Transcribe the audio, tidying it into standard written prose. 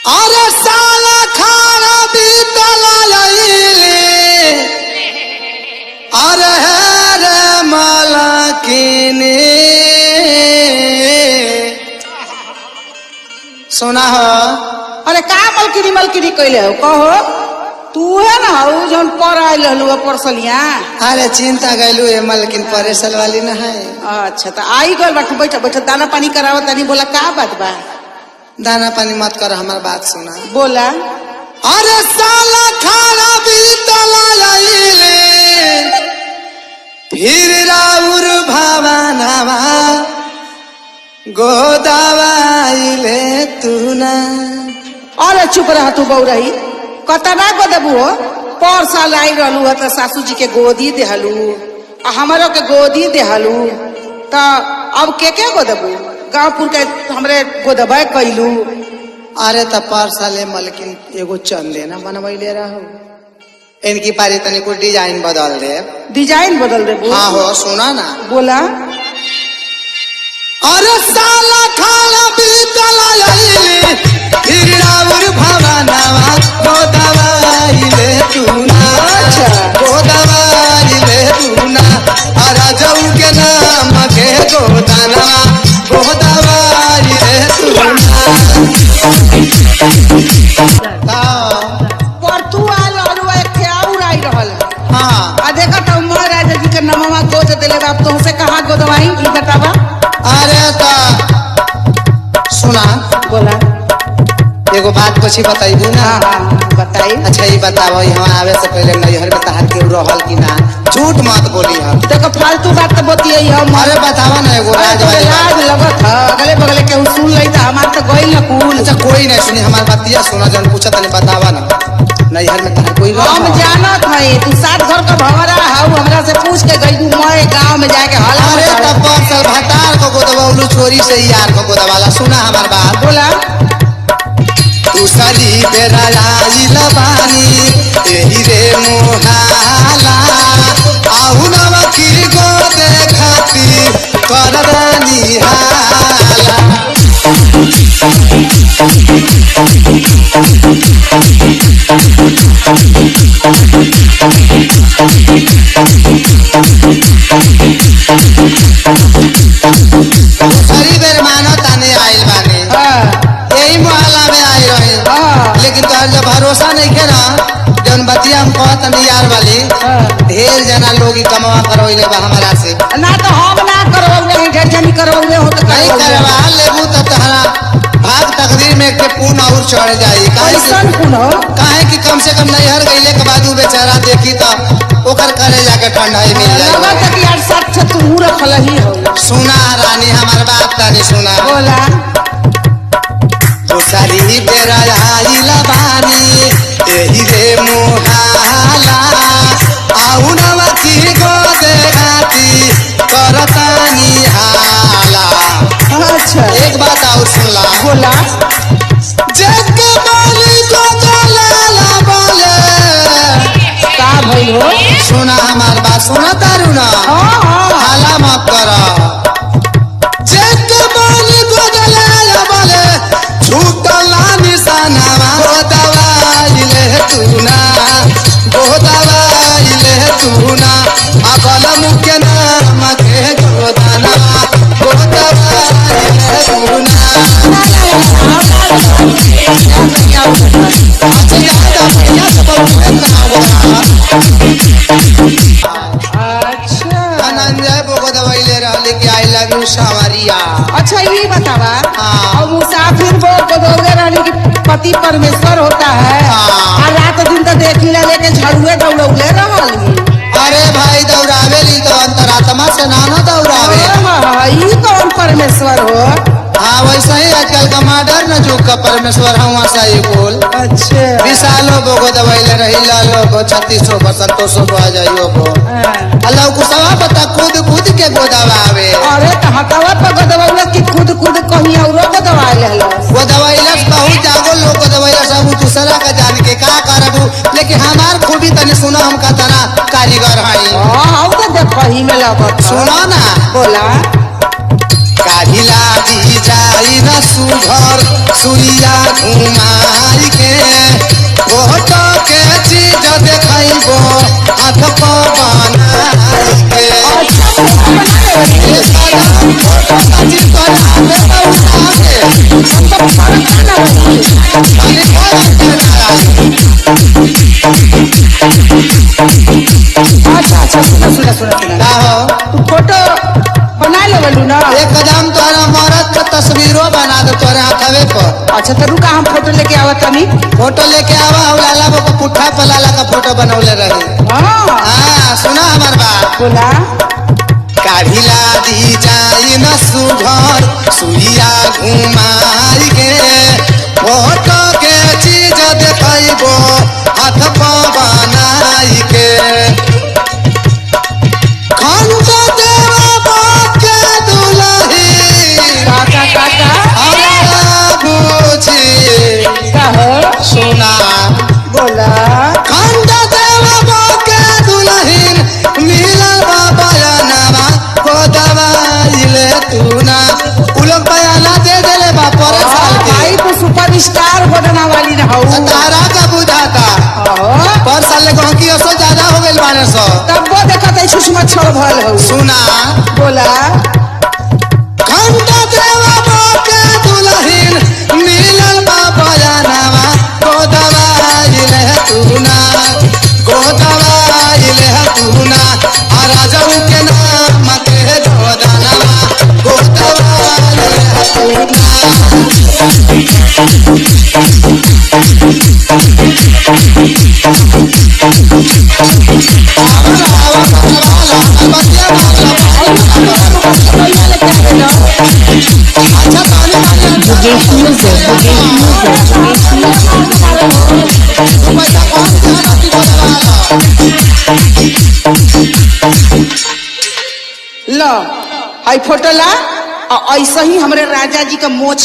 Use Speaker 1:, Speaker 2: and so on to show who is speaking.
Speaker 1: अरे साला खाना बीतला अरे रे मालकिनी सुना हो।
Speaker 2: अरे का मलकिनी मलकिनी कैले हो कहो तू है ना हो जौन पर आयल हलु परसलिया।
Speaker 1: अरे चिंता गैलू है मलकिन परेशान वाली न है।
Speaker 2: अच्छा तो आई गल बाटू बैठा बैठा दाना पानी करावत तनी बोला का बात बा।
Speaker 1: दाना पानी मत कर हमार बात सुना।
Speaker 2: बोला
Speaker 1: अरे साला खाना बीतला फिर राउर भावनावा गोदावाइले तू ना।
Speaker 2: अरे चुप रहा तू बौरही कतना को देबू हो। पर साल आई रहलू है तो सासू जी के गोदी देहलू आ हमारो के गोदी देहलू तो अब के गो देबू गाँवपुर के हमरे गोदबा कैलू।
Speaker 1: अरे त पर साले मलकिन एगो चंदे ना बनवैले रहो इनकी पारी तनी कुछ डिजाइन बदल दे।
Speaker 2: डिजाइन बदल देबू।
Speaker 1: हाँ हो सुना ना।
Speaker 2: बोला
Speaker 1: अरे साला खाना बीतला फिर राउर भावनावा गोदावाइले तू ना।
Speaker 2: अच्छा
Speaker 1: गोदावाइले तू ना। अरे जाऊ के नाम के गोदाना गोदावाइले तू ना।
Speaker 2: पर तू आल और एक और आई रहल।
Speaker 1: हाँ
Speaker 2: आ देखा तो महाराजा जी के नमवा गोद देले बाप तुमसे कहाँ गोदवाई ई बतावा।
Speaker 1: अरे ता सुना।
Speaker 2: बोला
Speaker 1: एगो बात कुछ बताइबू ना।
Speaker 2: हाँ हाँ बताई।
Speaker 1: अच्छा ये बताओ यहाँ आवे से पहले नैहर में तहार के रहल की ना। झूठ मत बोली हम।
Speaker 2: देखो फालतू बात तो बतिये हम।
Speaker 1: अरे बतावा ना एगो राज वाली बात।
Speaker 2: लाज लगत है अगले बगले के सुन लई त हमार तो गइल न कुल।
Speaker 1: अच्छा कोई नहीं सुनी हमार बतिया सुना जन पूछा तनी बतावा ना नैहर में तहार कोई
Speaker 2: हम जानत है तू सात घर का भवरा हऊ हमरा से पूछ के गई मैं गांव में जाके हल।
Speaker 1: अरे तब पर भतार को गोदवाउलू चोरी से यार को गोदवाला सुना हमार बात।
Speaker 2: बोला
Speaker 1: दूसरी बेरा आइल बानी एही रे मोहाला आहू नवा की गो देखाती करदानी हाला। दूसरी बेर मानो ताने आइल बानी यही मोहल्ला में आई रहे। लेकिन तोहर जो भरोसा नहीं के ना जौन बतिया हम कहत यार वाली ढेर जना लोग कमवा करवैले बा हमारा से।
Speaker 2: ना तो हम ना करवले ढेर जनी करवले हो तो
Speaker 1: नहीं करवा लेबू तो तहरा भाग तकदीर में के पून और चढ़ जाई।
Speaker 2: कैसन कुन हो
Speaker 1: काहे कि कम से कम नैहर गइले के बाद उ बेचारा देखी तो ओकर करे जाके ठंडाई मिल जाई।
Speaker 2: लगत कि यार सच तू रखल ही हो।
Speaker 1: सुना रानी हमार बात तानी सुना।
Speaker 2: बोला
Speaker 1: दूसरी बेरा आइल बानी एही रे मोहाला आहू नवा की गो देखाती करतानी हाला।
Speaker 2: अच्छा
Speaker 1: एक बात और सुन ला।
Speaker 2: बोला
Speaker 1: जग बोली को दलाला बोले
Speaker 2: का भइल हो।
Speaker 1: सुना हमार बात सुना तारू ना।
Speaker 2: हां हां
Speaker 1: हाला मत कर। जग बोली को दलाला बोले छूटला निशानावा गोदवाइले तू ना गोदवाइले तू ना। अगल मुख्य नाम के गोदाना गोदवाइले तू ना।
Speaker 2: अच्छा
Speaker 1: अनंजय बोको दवाइले रहले कि आई लव यू सावरिया।
Speaker 2: अच्छा ये बतावा
Speaker 1: हाँ।
Speaker 2: और मुसाफिर वो बदौले रहने की पति परमेश्वर होता है।
Speaker 1: हाँ।
Speaker 2: और रात दिन तो देखिला लेके झड़ुए दौड़ौले रहल।
Speaker 1: अरे भाई दौड़ावे ली तो अंतरात्मा से नाना दौड़ावे।
Speaker 2: ई कौन परमेश्वर हो।
Speaker 1: हाँ वैसे ही आजकल का मॉडर्न जुग का परमेश्वर हुआ सही बोल।
Speaker 2: अच्छा
Speaker 1: विशालो बोगो दवाइले रही लालो गो 3600 संतोषो को आ जाइयो गो अल्लाह को सवा पता खुद खुद के गोदवावे।
Speaker 2: अरे तो हटावा पर गदवौले कि खुद खुद कहीं औरो को दवा ले लो।
Speaker 1: वो दवाइला बहुत जागो लोग को दवाइला सब दूसरा का जान के का करबू। लेकिन हमार खूबी तने सुनो हम का तना कारीगर हई।
Speaker 2: हां तो देख कहीं में लगत
Speaker 1: सुनो ना।
Speaker 2: बोला
Speaker 1: काढ़िला दी जाई न सुघर सुइया घुमाई के फोटो के चीज देखाइबो हाथ को बनाई के
Speaker 2: अच्छा सुना
Speaker 1: का हो
Speaker 2: तू फोटो बना लेवलू ना।
Speaker 1: एक कदम तोरा मरद के तस्वीरों बना दो तोरे हाथवे पर।
Speaker 2: अच्छा तो रुका हम फोटो लेके आवत तनी।
Speaker 1: फोटो लेके आवा और लाला को पुट्ठा पलाला का फोटो बनौले रहे। हाँ सुना हमार बात।
Speaker 2: बोला
Speaker 1: काढ़िला दी जाई न सुघर सुइया घुमाई के फोटो के चीज देखाइबो हाथ को बनाई के खंड देवा के दुलही
Speaker 2: काका काका
Speaker 1: हमारा बुझी
Speaker 2: कहो
Speaker 1: सुना
Speaker 2: बोला
Speaker 1: खंड देवा के दुलहीन मिलल बयानवा को दवाई ले तू ना उ लोग बयाना दे देले बा पर साल के
Speaker 2: भाई तू सुपर स्टार बनना वाली ना हो।
Speaker 1: तारा का बुझाता पर साल ले गहकी असो ज्यादा हो गइल बाने सो
Speaker 2: तब वो देखत है सुषमा छोड़ भल हो।
Speaker 1: सुना
Speaker 2: बोला
Speaker 1: खंड देवा के दुलहीन मिलल बयानवा को दवाई ले तू ना को दवाई ले तू ना आ राजाऊ के नाम के जोदानवा को दवाई ले तू ना
Speaker 2: लो हाई फोटो ला और ऐसा ही हमारे राजा जी का मोछ